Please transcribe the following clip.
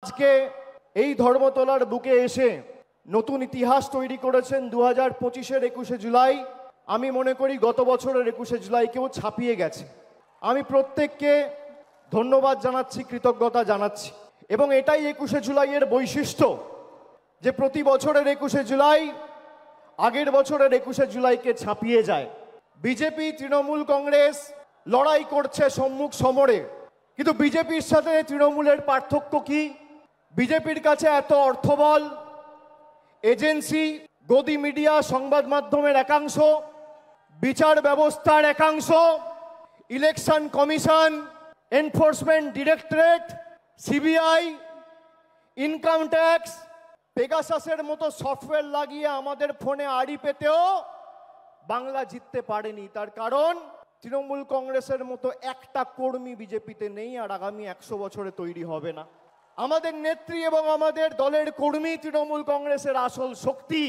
আজকে এই ধর্মতলার বুকে এসে নতুন ইতিহাস তৈরি করেছেন 2025-এর 21শে জুলাই। আমি মনে করি গত বছরের 21শে জুলাইকেও ছাপিয়ে গেছে। আমি প্রত্যেককে ধন্যবাদ জানাচ্ছি, কৃতজ্ঞতা জানাচ্ছি, এবং এটাই 21শে জুলাইয়ের বৈশিষ্ট্য যে প্রতি বছরের 21শে জুলাই আগের বছরের 21শে জুলাইকে ছাপিয়ে যায়। বিজেপি, তৃণমূল, কংগ্রেস লড়াই করছে সম্মুখ সমরে, কিন্তু বিজেপির সাথে তৃণমূলের পার্থক্য কি? বিজেপির কাছে এত অর্থবল, এজেন্সি, গদি মিডিয়া, সংবাদ মাধ্যমের একাংশ, বিচার ব্যবস্থার একাংশ, election commission, enforcement directorate, CBI, income tax, পেগাসাসের মতো সফটওয়্যার লাগিয়ে আমাদের ফোনে আড়ি পেতেও বাংলা জিততে পারেনি। তার কারণ তৃণমূল কংগ্রেসের মতো একটা কর্মী বিজেপিতে নেই, আর আগামী 100 বছরে তৈরি হবে না। আমাদের নেত্রী এবং আমাদের দলের কর্মী তৃণমূল কংগ্রেসের আসল শক্তি।